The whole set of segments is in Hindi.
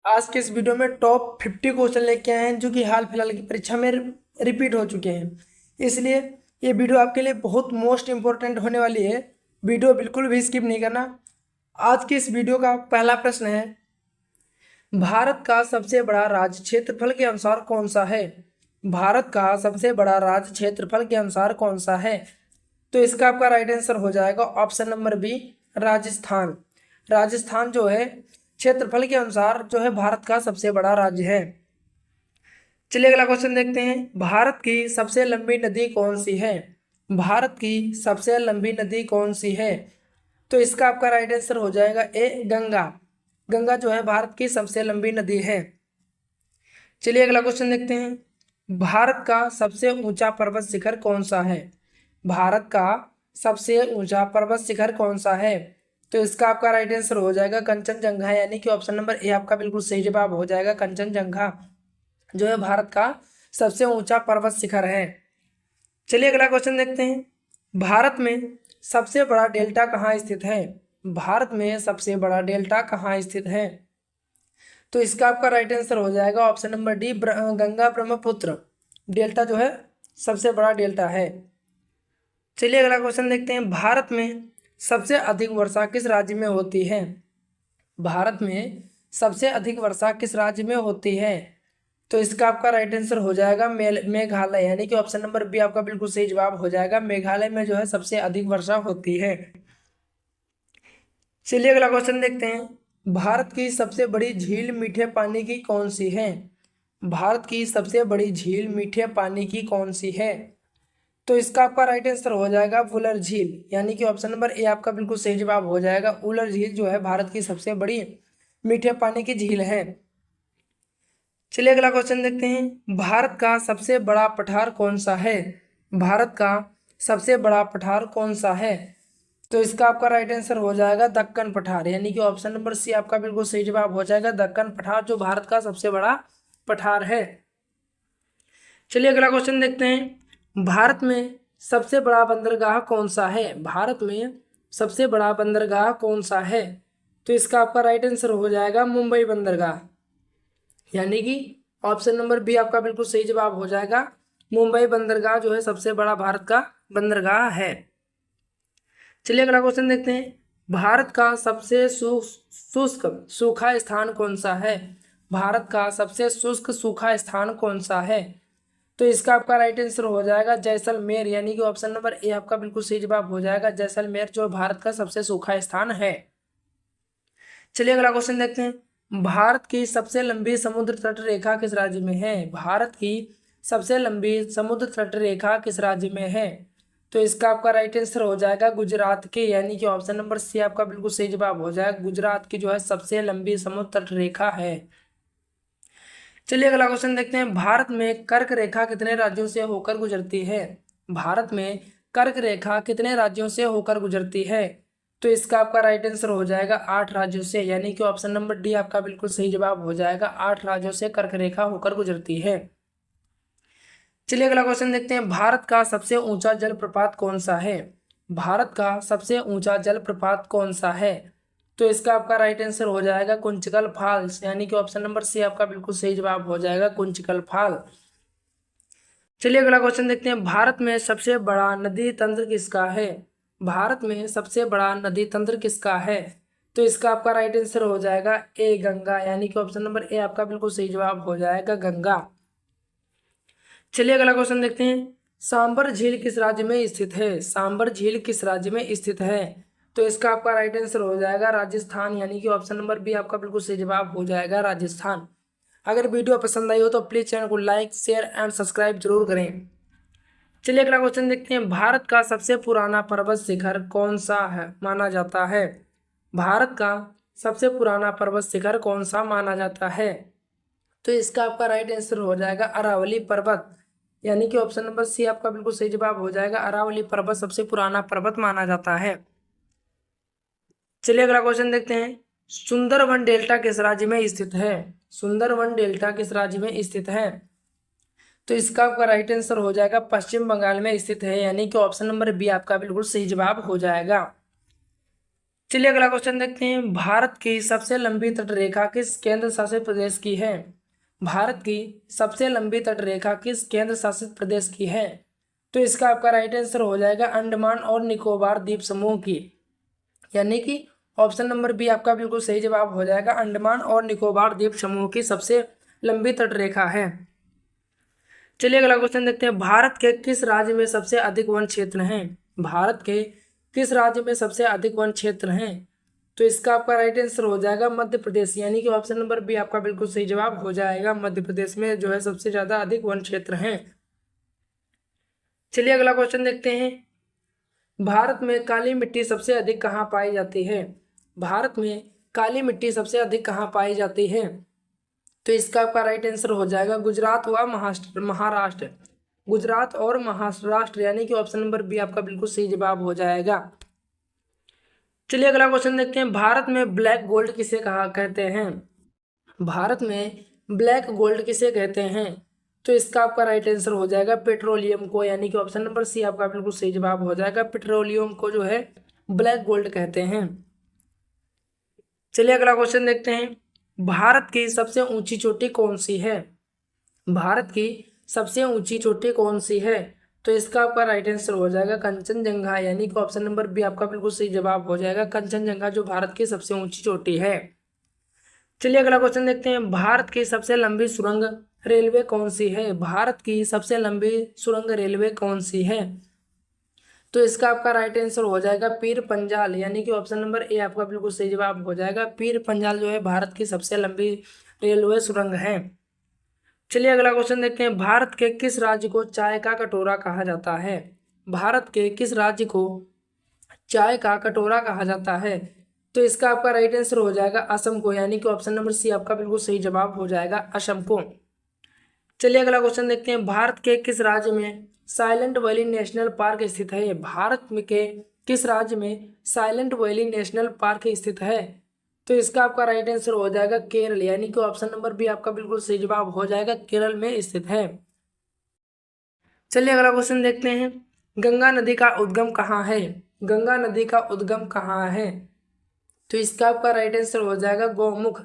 आज के इस वीडियो में टॉप 50 क्वेश्चन लेके आए हैं जो कि हाल फिलहाल की परीक्षा में रिपीट हो चुके हैं। इसलिए ये वीडियो आपके लिए बहुत मोस्ट इंपॉर्टेंट होने वाली है। वीडियो बिल्कुल भी स्किप नहीं करना। आज की इस वीडियो का पहला प्रश्न है, भारत का सबसे बड़ा राज्य क्षेत्रफल के अनुसार कौन सा है? भारत का सबसे बड़ा राज्य क्षेत्रफल के अनुसार कौन सा है? तो इसका आपका राइट आंसर हो जाएगा option number B, Rajasthan. Rajasthan जो है क्षेत्रफल के अनुसार जो है भारत का सबसे बड़ा राज्य है। चलिए अगला क्वेश्चन देखते हैं, भारत की सबसे लंबी नदी कौन सी है? भारत की सबसे लंबी नदी कौन सी है? तो इसका आपका राइट आंसर हो जाएगा ए, गंगा। गंगा जो है भारत की सबसे लंबी नदी है। चलिए अगला क्वेश्चन देखते हैं, भारत का सबसे ऊंचा पर्वत शिखर कौन सा है? भारत का सबसे ऊंचा पर्वत शिखर कौन सा है? तो इसका आपका राइट आंसर हो जाएगा कंचनजंगा, यानी कि ऑप्शन नंबर ए आपका बिल्कुल सही जवाब हो जाएगा। कंचनजंगा जो है भारत का सबसे ऊंचा पर्वत शिखर है। चलिए अगला क्वेश्चन देखते हैं, भारत में सबसे बड़ा डेल्टा कहाँ स्थित है? भारत में सबसे बड़ा डेल्टा कहाँ स्थित है? तो इसका आपका राइट आंसर हो जाएगा option number D, Ganga Brahmaputra delta जो है सबसे बड़ा डेल्टा है। चलिए अगला क्वेश्चन देखते हैं, भारत में सबसे अधिक वर्षा किस राज्य में होती है? भारत में सबसे अधिक वर्षा किस राज्य में होती है? तो इसका आपका राइट आंसर हो जाएगा मेघालय, यानी कि ऑप्शन नंबर बी आपका बिल्कुल सही जवाब हो जाएगा। मेघालय में जो है सबसे अधिक वर्षा होती है। चलिए अगला क्वेश्चन देखते हैं, भारत की सबसे बड़ी झील मीठे पानी की कौन सी है? भारत की सबसे बड़ी झील मीठे पानी की कौन सी है? तो इसका आपका राइट आंसर हो जाएगा वुलर झील, यानी कि ऑप्शन नंबर ए आपका बिल्कुल सही जवाब हो जाएगा। वुलर झील जो है भारत की सबसे बड़ी मीठे पानी की झील है। चलिए अगला क्वेश्चन देखते हैं, भारत का सबसे बड़ा पठार कौन सा है? भारत का सबसे बड़ा पठार कौन सा है? तो इसका आपका राइट आंसर हो जाएगा दक्कन पठार, यानी कि ऑप्शन नंबर सी आपका बिल्कुल सही जवाब हो जाएगा। दक्कन पठार जो भारत का सबसे बड़ा पठार है। चलिए अगला क्वेश्चन देखते हैं, भारत में सबसे बड़ा बंदरगाह कौन सा है? भारत में सबसे बड़ा बंदरगाह कौन सा है? तो इसका आपका राइट आंसर हो जाएगा मुंबई बंदरगाह, यानी कि ऑप्शन नंबर बी आपका बिल्कुल सही जवाब हो जाएगा। मुंबई बंदरगाह जो है सबसे बड़ा भारत का बंदरगाह है। चलिए अगला क्वेश्चन देखते हैं, भारत का सबसे शुष्क सूखा स्थान कौन सा है? भारत का सबसे शुष्क सूखा स्थान कौन सा है? तो इसका आपका राइट आंसर हो जाएगा जैसलमेर, यानी कि ऑप्शन नंबर ए आपका बिल्कुल सही जवाब हो जाएगा। जैसलमेर जो भारत का सबसे सूखा स्थान है। चलिए अगला क्वेश्चन देखते हैं, भारत की सबसे लंबी समुद्र तट रेखा किस राज्य में है? भारत की सबसे लंबी समुद्र तट रेखा किस राज्य में है? तो इसका आपका राइट आंसर हो जाएगा गुजरात के, यानी कि ऑप्शन नंबर सी आपका बिल्कुल सही जवाब हो जाएगा। गुजरात की जो है सबसे लंबी समुद्र तट रेखा है। चलिए अगला क्वेश्चन देखते हैं, भारत में कर्क रेखा कितने राज्यों से होकर गुजरती है? भारत में कर्क रेखा कितने राज्यों से होकर गुजरती है? तो इसका आपका राइट आंसर हो जाएगा 8 राज्यों से, यानी कि ऑप्शन नंबर डी आपका बिल्कुल सही जवाब हो जाएगा। 8 राज्यों से कर्क रेखा होकर गुजरती है। चलिए अगला क्वेश्चन देखते हैं, भारत का सबसे ऊंचा जलप्रपात कौन सा है? भारत का सबसे ऊंचा जलप्रपात कौन सा है? तो इसका आपका राइट आंसर हो जाएगा कुंचिकल फॉल्स, यानी कि ऑप्शन नंबर सी आपका बिल्कुल सही जवाब हो जाएगा कुंचिकल फॉल। चलिए अगला क्वेश्चन देखते हैं, भारत में सबसे बड़ा नदी तंत्र किसका है? भारत में सबसे बड़ा नदी तंत्र किसका है? तो इसका आपका राइट आंसर हो जाएगा ए, गंगा, यानी कि ऑप्शन नंबर ए आपका बिल्कुल सही जवाब हो जाएगा गंगा। चलिए अगला क्वेश्चन देखते हैं, सांबर झील किस राज्य में स्थित है? सांबर झील किस राज्य में स्थित है? तो इसका आपका राइट आंसर हो जाएगा राजस्थान, यानी कि ऑप्शन नंबर बी आपका बिल्कुल सही जवाब हो जाएगा राजस्थान। अगर वीडियो पसंद आई हो तो प्लीज चैनल को लाइक शेयर एंड सब्सक्राइब जरूर करें। चलिए अगला क्वेश्चन देखते हैं, भारत का सबसे पुराना पर्वत शिखर कौन सा है माना जाता है? भारत का सबसे पुराना पर्वत शिखर कौन सा माना जाता है? तो इसका आपका राइट आंसर हो जाएगा अरावली पर्वत, यानी कि ऑप्शन नंबर सी आपका बिल्कुल सही जवाब हो जाएगा। अरावली पर्वत सबसे पुराना पर्वत माना जाता है। चलिए अगला क्वेश्चन देखते हैं, सुंदरवन डेल्टा किस राज्य में स्थित है? सुंदरवन डेल्टा किस राज्य में स्थित है? तो इसका आपका राइट आंसर हो जाएगा पश्चिम बंगाल में स्थित है, यानी कि ऑप्शन नंबर बी आपका बिल्कुल सही जवाब हो जाएगा। चलिए अगला क्वेश्चन देखते हैं। भारत की सबसे लंबी तटरेखा किस केंद्र शासित प्रदेश की है? भारत की सबसे लंबी तटरेखा किस केंद्र शासित प्रदेश की है? तो इसका आपका राइट आंसर हो जाएगा अंडमान और निकोबार द्वीप समूह की, यानी कि ऑप्शन नंबर बी आपका बिल्कुल सही जवाब हो जाएगा। अंडमान और निकोबार द्वीप समूह की सबसे लंबी तटरेखा है। चलिए अगला क्वेश्चन देखते हैं। भारत के किस राज्य में सबसे अधिक वन क्षेत्र हैं? भारत के किस राज्य में सबसे अधिक वन क्षेत्र हैं? तो इसका आपका राइट आंसर हो जाएगा मध्य प्रदेश, यानी कि ऑप्शन नंबर बी आपका बिल्कुल सही जवाब हो जाएगा। मध्य प्रदेश में जो है सबसे ज्यादा अधिक वन क्षेत्र हैं। चलिए अगला क्वेश्चन देखते हैं। भारत में काली मिट्टी सबसे अधिक कहाँ पाई जाती है? भारत में काली मिट्टी सबसे अधिक कहाँ पाई जाती है? तो इसका आपका राइट आंसर हो जाएगा गुजरात व महाराष्ट्र। गुजरात और महाराष्ट्र, यानी कि ऑप्शन नंबर बी आपका बिल्कुल सही जवाब हो जाएगा। चलिए अगला क्वेश्चन देखते हैं। भारत में ब्लैक गोल्ड किसे कहा कहते हैं? भारत में ब्लैक गोल्ड किसे कहते हैं? तो इसका आपका राइट आंसर हो जाएगा पेट्रोलियम को, यानी कि ऑप्शन नंबर सी आपका बिल्कुल सही जवाब हो जाएगा। पेट्रोलियम को जो है ब्लैक गोल्ड कहते हैं। चलिए अगला क्वेश्चन देखते हैं। भारत की सबसे ऊंची चोटी कौन सी है? भारत की सबसे ऊंची चोटी कौन सी है? तो इसका आपका राइट आंसर हो जाएगा कंचनजंगा, यानी कि ऑप्शन नंबर बी आपका बिल्कुल सही जवाब हो जाएगा। कंचनजंगा जो भारत की सबसे ऊंची चोटी है। चलिए अगला क्वेश्चन देखते हैं। भारत की सबसे लंबी सुरंग रेलवे कौन सी है? भारत की सबसे लंबी सुरंग रेलवे कौन सी है? तो इसका आपका राइट आंसर हो जाएगा पीर पंजाल, यानी कि ऑप्शन नंबर ए आपका बिल्कुल सही जवाब हो जाएगा। पीर पंजाल जो है भारत की सबसे लंबी रेलवे सुरंग है। चलिए अगला क्वेश्चन देखते हैं। भारत के किस राज्य को चाय का कटोरा कहा जाता है? भारत के किस राज्य को चाय का कटोरा कहा जाता है? तो इसका आपका राइट आंसर हो जाएगा असम को, यानी कि ऑप्शन नंबर सी आपका बिल्कुल सही जवाब हो जाएगा असम को। चलिए अगला क्वेश्चन देखते हैं। भारत के किस राज्य में साइलेंट वैली नेशनल पार्क स्थित है? भारत में के किस राज्य में साइलेंट वैली नेशनल पार्क स्थित है? तो इसका आपका राइट आंसर हो जाएगा केरल, यानी कि ऑप्शन नंबर बी आपका बिल्कुल सही जवाब हो जाएगा, केरल में स्थित है। चलिए अगला क्वेश्चन देखते हैं। गंगा नदी का उद्गम कहाँ है? गंगा नदी का उद्गम कहाँ है? तो इसका आपका राइट आंसर हो जाएगा गौमुख,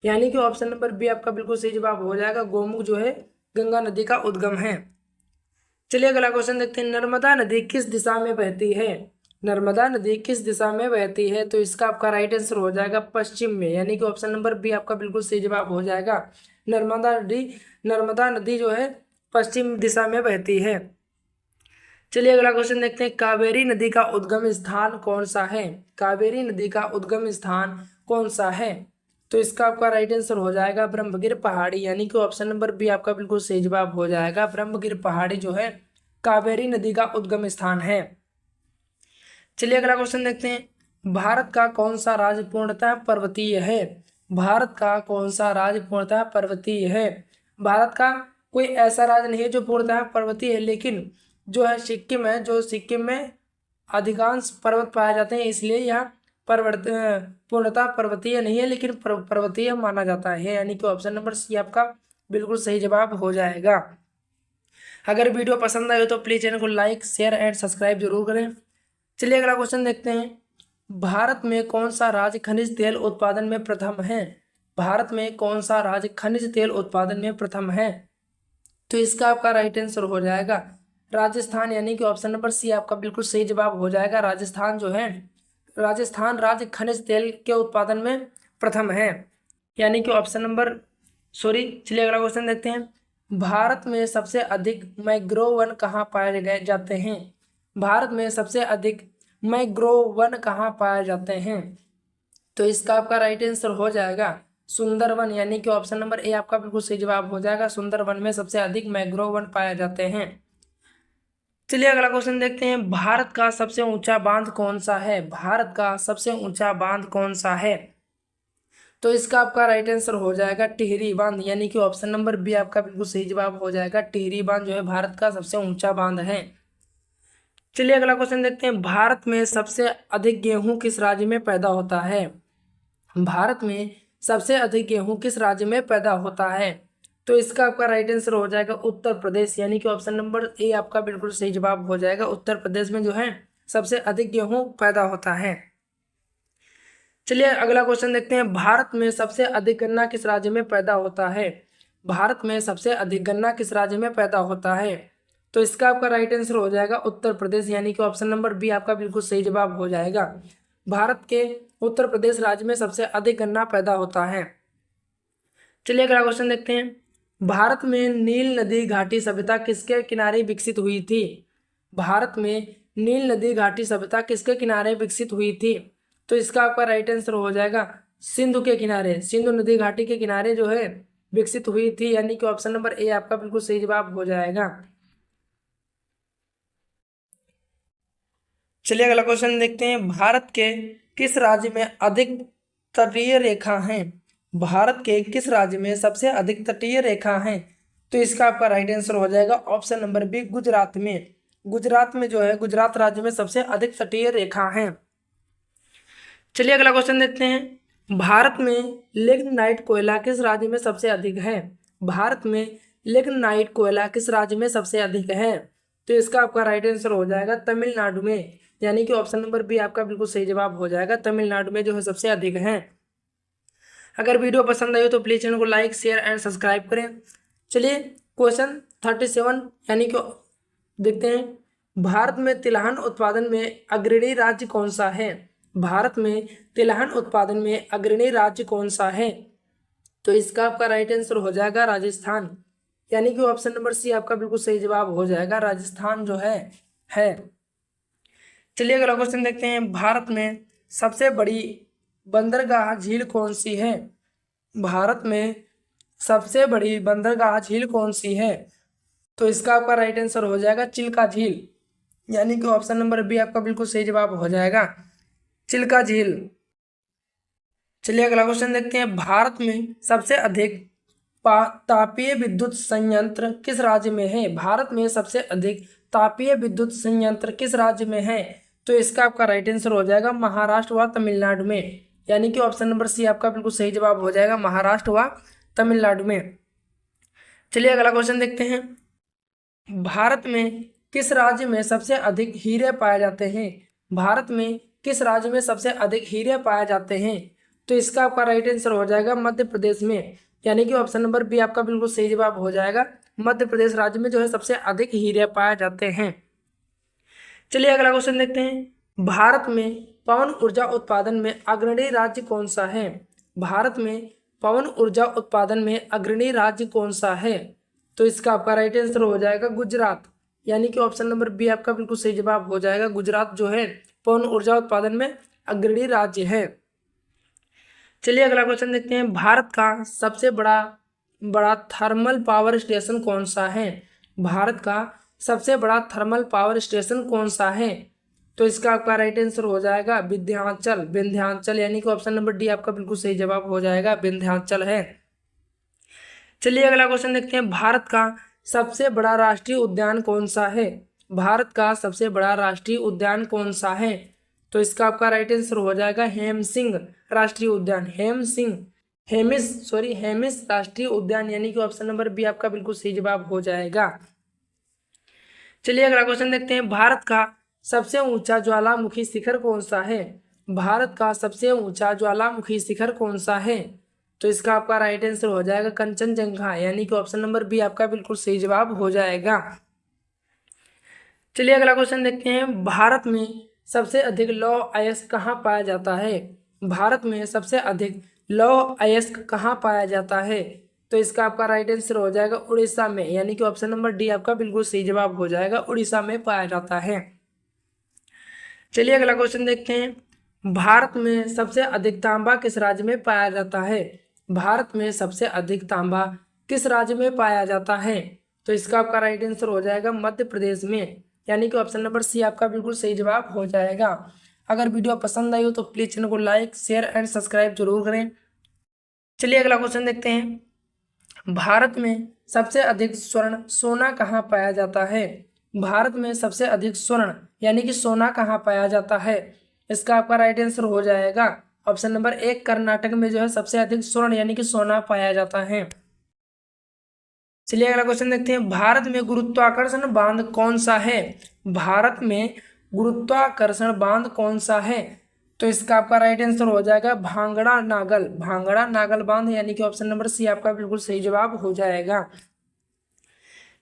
यानी कि ऑप्शन नंबर बी आपका बिल्कुल सही जवाब हो जाएगा। गौमुख जो है गंगा नदी का उद्गम है। चलिए अगला क्वेश्चन देखते हैं। नर्मदा नदी किस दिशा में बहती है? नर्मदा नदी किस दिशा में बहती है? तो इसका आपका राइट आंसर हो जाएगा पश्चिम में, यानी कि ऑप्शन नंबर बी आपका बिल्कुल सही जवाब हो जाएगा। नर्मदा नदी जो है पश्चिम दिशा में बहती है। चलिए अगला क्वेश्चन देखते हैं। कावेरी नदी का उद्गम स्थान कौन सा है? कावेरी नदी का उद्गम स्थान कौन सा है? तो इसका आपका राइट आंसर हो जाएगा ब्रह्मगिर पहाड़ी, यानी कि ऑप्शन नंबर बी आपका बिल्कुल सही जवाब हो जाएगा। ब्रह्मगिर पहाड़ी जो है कावेरी नदी का उद्गम स्थान है। चलिए अगला क्वेश्चन देखते हैं। भारत का कौन सा राज्य पूर्णतः पर्वतीय है? भारत का कौन सा राज्य पूर्णतः पर्वतीय है? भारत का कोई ऐसा राज्य नहीं है जो पूर्णतः पर्वतीय है, लेकिन जो है सिक्किम है, जो सिक्किम में अधिकांश पर्वत पाए जाते हैं, इसलिए यह पूर्णतः पर्वतीय नहीं है, लेकिन पर्वतीय माना जाता है, यानी कि ऑप्शन नंबर सी आपका बिल्कुल सही जवाब हो जाएगा। अगर वीडियो पसंद आए तो प्लीज चैनल को लाइक शेयर एंड सब्सक्राइब जरूर करें। चलिए अगला क्वेश्चन देखते हैं। भारत में कौन सा राज्य खनिज तेल उत्पादन में प्रथम है? भारत में कौन सा राज्य खनिज तेल उत्पादन में प्रथम है? तो इसका आपका राइट आंसर हो जाएगा राजस्थान, यानी कि ऑप्शन नंबर सी आपका बिल्कुल सही जवाब हो जाएगा। राजस्थान जो है राजस्थान राज्य खनिज तेल के उत्पादन में प्रथम है, यानी कि ऑप्शन नंबर चलिए अगला क्वेश्चन देखते हैं। भारत में सबसे अधिक मैंग्रोव वन कहाँ पाए जाते हैं? भारत में सबसे अधिक मैंग्रोव वन कहाँ पाए जाते हैं? तो इसका आपका राइट आंसर हो जाएगा सुंदरवन, यानी कि ऑप्शन नंबर ए आपका बिल्कुल सही जवाब हो जाएगा। सुंदरवन में सबसे अधिक मैंग्रोव वन पाए जाते हैं। चलिए अगला क्वेश्चन देखते हैं। भारत का सबसे ऊंचा बांध कौन सा है? भारत का सबसे ऊंचा बांध कौन सा है? तो इसका आपका राइट आंसर हो जाएगा टिहरी बांध, यानी कि ऑप्शन नंबर बी आपका बिल्कुल सही जवाब हो जाएगा। टिहरी बांध जो है भारत का सबसे ऊंचा बांध है। चलिए अगला क्वेश्चन देखते हैं। भारत में सबसे अधिक गेहूं किस राज्य में पैदा होता है? भारत में सबसे अधिक गेहूं किस राज्य में पैदा होता है? तो इसका आपका राइट आंसर हो जाएगा उत्तर प्रदेश, यानी कि ऑप्शन नंबर ए आपका बिल्कुल सही जवाब हो जाएगा। उत्तर प्रदेश में जो है सबसे अधिक गेहूं पैदा होता है। चलिए अगला क्वेश्चन देखते हैं। भारत में सबसे अधिक गन्ना किस राज्य में पैदा होता है? भारत में सबसे अधिक गन्ना किस राज्य में पैदा होता है? तो इसका आपका राइट आंसर हो जाएगा उत्तर प्रदेश, यानी कि ऑप्शन नंबर बी आपका बिल्कुल सही जवाब हो जाएगा। भारत के उत्तर प्रदेश राज्य में सबसे अधिक गन्ना पैदा होता है। चलिए अगला क्वेश्चन देखते हैं। भारत में नील नदी घाटी सभ्यता किसके किनारे विकसित हुई थी? भारत में नील नदी घाटी सभ्यता किसके किनारे विकसित हुई थी? तो इसका आपका राइट आंसर हो जाएगा सिंधु के किनारे, सिंधु नदी घाटी के किनारे जो है विकसित हुई थी, यानी कि ऑप्शन नंबर ए आपका बिल्कुल सही जवाब हो जाएगा। चलिए अगला क्वेश्चन देखते हैं। भारत के किस राज्य में अधिक तटीय रेखा है? भारत के किस राज्य में सबसे अधिक तटीय रेखा है? तो इसका आपका राइट आंसर हो जाएगा ऑप्शन नंबर बी गुजरात में। गुजरात में जो है, गुजरात राज्य में सबसे अधिक तटीय रेखा है। चलिए अगला क्वेश्चन देखते हैं। भारत में लिग्नाइट कोयला किस राज्य में सबसे अधिक है? भारत में लिग्नाइट कोयला किस राज्य में सबसे अधिक है? तो इसका आपका राइट आंसर हो जाएगा तमिलनाडु में, यानी कि ऑप्शन नंबर बी आपका बिल्कुल सही जवाब हो जाएगा। तमिलनाडु में जो है सबसे अधिक है। अगर वीडियो पसंद आई हो तो प्लीज चैनल को लाइक शेयर एंड सब्सक्राइब करें। चलिए क्वेश्चन 37 यानी कि देखते हैं। भारत में तिलहन उत्पादन में अग्रणी राज्य कौन सा है? भारत में तिलहन उत्पादन में अग्रणी राज्य कौन सा है? तो इसका आपका राइट आंसर हो जाएगा राजस्थान, यानी कि ऑप्शन नंबर सी आपका बिल्कुल सही जवाब हो जाएगा। राजस्थान जो है। चलिए अगला क्वेश्चन देखते हैं। भारत में सबसे बड़ी बंदरगाह झील कौन सी है? भारत में सबसे बड़ी बंदरगाह झील कौन सी है? तो इसका आपका राइट आंसर हो जाएगा चिल्का झील, यानी कि ऑप्शन नंबर बी आपका बिल्कुल सही जवाब हो जाएगा, चिल्का झील। चलिए अगला क्वेश्चन देखते हैं। भारत में सबसे अधिक तापीय विद्युत संयंत्र किस राज्य में है? भारत में सबसे अधिक तापीय विद्युत संयंत्र किस राज्य में है? तो इसका आपका राइट आंसर हो जाएगा महाराष्ट्र व तमिलनाडु में, यानी कि ऑप्शन नंबर सी आपका बिल्कुल सही जवाब हो जाएगा, महाराष्ट्र व तमिलनाडु में। चलिए अगला क्वेश्चन देखते हैं। भारत में किस राज्य में सबसे अधिक हीरे पाए जाते हैं? भारत में किस राज्य में सबसे अधिक हीरे पाए जाते हैं? तो इसका आपका राइट आंसर हो जाएगा मध्य प्रदेश में, यानी कि ऑप्शन नंबर बी आपका बिल्कुल सही जवाब हो जाएगा। मध्य प्रदेश राज्य में जो है सबसे अधिक हीरे पाए जाते हैं। चलिए अगला क्वेश्चन देखते हैं। भारत में पवन ऊर्जा उत्पादन में अग्रणी राज्य कौन सा है? भारत में पवन ऊर्जा उत्पादन में अग्रणी राज्य कौन सा है? तो इसका आपका राइट आंसर हो जाएगा गुजरात, यानी कि ऑप्शन नंबर बी आपका बिल्कुल सही जवाब हो जाएगा। गुजरात जो है पवन ऊर्जा उत्पादन में अग्रणी राज्य है। चलिए अगला क्वेश्चन देखते हैं। भारत का सबसे बड़ा थर्मल पावर स्टेशन कौन सा है? भारत का सबसे बड़ा थर्मल पावर स्टेशन कौन सा है? तो इसका आपका राइट आंसर हो जाएगा विंध्याचल, यानी कि ऑप्शन नंबर डी आपका बिल्कुल सही जवाब हो जाएगा, विंध्याचल है। चलिए अगला क्वेश्चन देखते हैं। भारत का सबसे बड़ा राष्ट्रीय उद्यान कौन सा है? भारत का सबसे बड़ा राष्ट्रीय उद्यान कौन सा है? तो इसका आपका राइट आंसर हो जाएगा हेमसिंह राष्ट्रीय उद्यान, हेमिस राष्ट्रीय उद्यान, यानी कि ऑप्शन नंबर बी आपका बिल्कुल सही जवाब हो जाएगा। चलिए अगला क्वेश्चन देखते हैं। भारत का सबसे ऊंचा ज्वालामुखी शिखर कौन सा है? भारत का सबसे ऊंचा ज्वालामुखी शिखर कौन सा है? तो इसका आपका राइट आंसर हो जाएगा कंचनजंगा, यानी कि ऑप्शन नंबर बी आपका बिल्कुल सही जवाब हो जाएगा। चलिए अगला क्वेश्चन देखते हैं। भारत में सबसे अधिक लौह अयस्क कहाँ पाया जाता है? भारत में सबसे अधिक लौह अयस्क कहाँ पाया जाता है? तो इसका आपका राइट आंसर हो जाएगा उड़ीसा में, यानी कि ऑप्शन नंबर डी आपका बिल्कुल सही जवाब हो जाएगा, उड़ीसा में पाया जाता है। चलिए अगला क्वेश्चन देखते हैं। भारत में सबसे अधिक तांबा किस राज्य में पाया जाता है? भारत में सबसे अधिक तांबा किस राज्य में पाया जाता है? तो इसका आपका राइट आंसर हो जाएगा मध्य प्रदेश में, यानी कि ऑप्शन नंबर सी आपका बिल्कुल सही जवाब हो जाएगा। अगर वीडियो पसंद आई हो तो प्लीज़ चैनल को लाइक शेयर एंड सब्सक्राइब जरूर करें। चलिए अगला क्वेश्चन देखते हैं। भारत में सबसे अधिक स्वर्ण सोना कहाँ पाया जाता है? भारत में सबसे अधिक स्वर्ण यानी कि सोना कहाँ पाया जाता है? इसका आपका राइट आंसर हो जाएगा ऑप्शन नंबर एक, कर्नाटक में जो है सबसे अधिक स्वर्ण यानी कि सोना पाया जाता है। चलिए अगला क्वेश्चन देखते हैं। भारत में गुरुत्वाकर्षण बांध कौन सा है? भारत में गुरुत्वाकर्षण बांध कौन सा है? तो इसका आपका राइट आंसर हो जाएगा भांगड़ा नागल, भांगड़ा नागल बांध, यानी कि ऑप्शन नंबर सी आपका बिल्कुल सही जवाब हो जाएगा।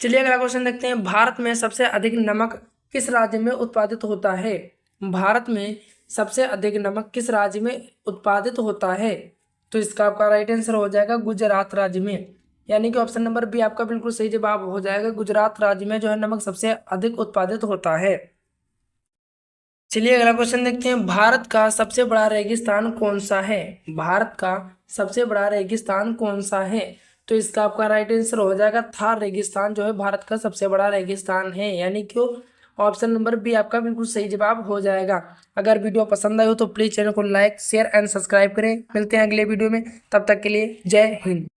चलिए अगला क्वेश्चन देखते हैं, भारत में सबसे अधिक नमक किस राज्य में उत्पादित होता है? भारत में सबसे अधिक नमक किस राज्य में उत्पादित होता है? तो इसका आपका राइट आंसर हो जाएगा गुजरात राज्य में, यानी कि ऑप्शन नंबर बी आपका बिल्कुल सही जवाब हो जाएगा। गुजरात राज्य में जो है नमक सबसे अधिक उत्पादित होता है। चलिए अगला क्वेश्चन देखते हैं, भारत का सबसे बड़ा रेगिस्तान कौन सा है? भारत का सबसे बड़ा रेगिस्तान कौन सा है? तो इसका आपका राइट आंसर हो जाएगा थार रेगिस्तान जो है भारत का सबसे बड़ा रेगिस्तान है, यानी कि ऑप्शन नंबर बी आपका बिल्कुल सही जवाब हो जाएगा। अगर वीडियो पसंद आए हो तो प्लीज़ चैनल को लाइक शेयर एंड सब्सक्राइब करें। मिलते हैं अगले वीडियो में, तब तक के लिए जय हिंद।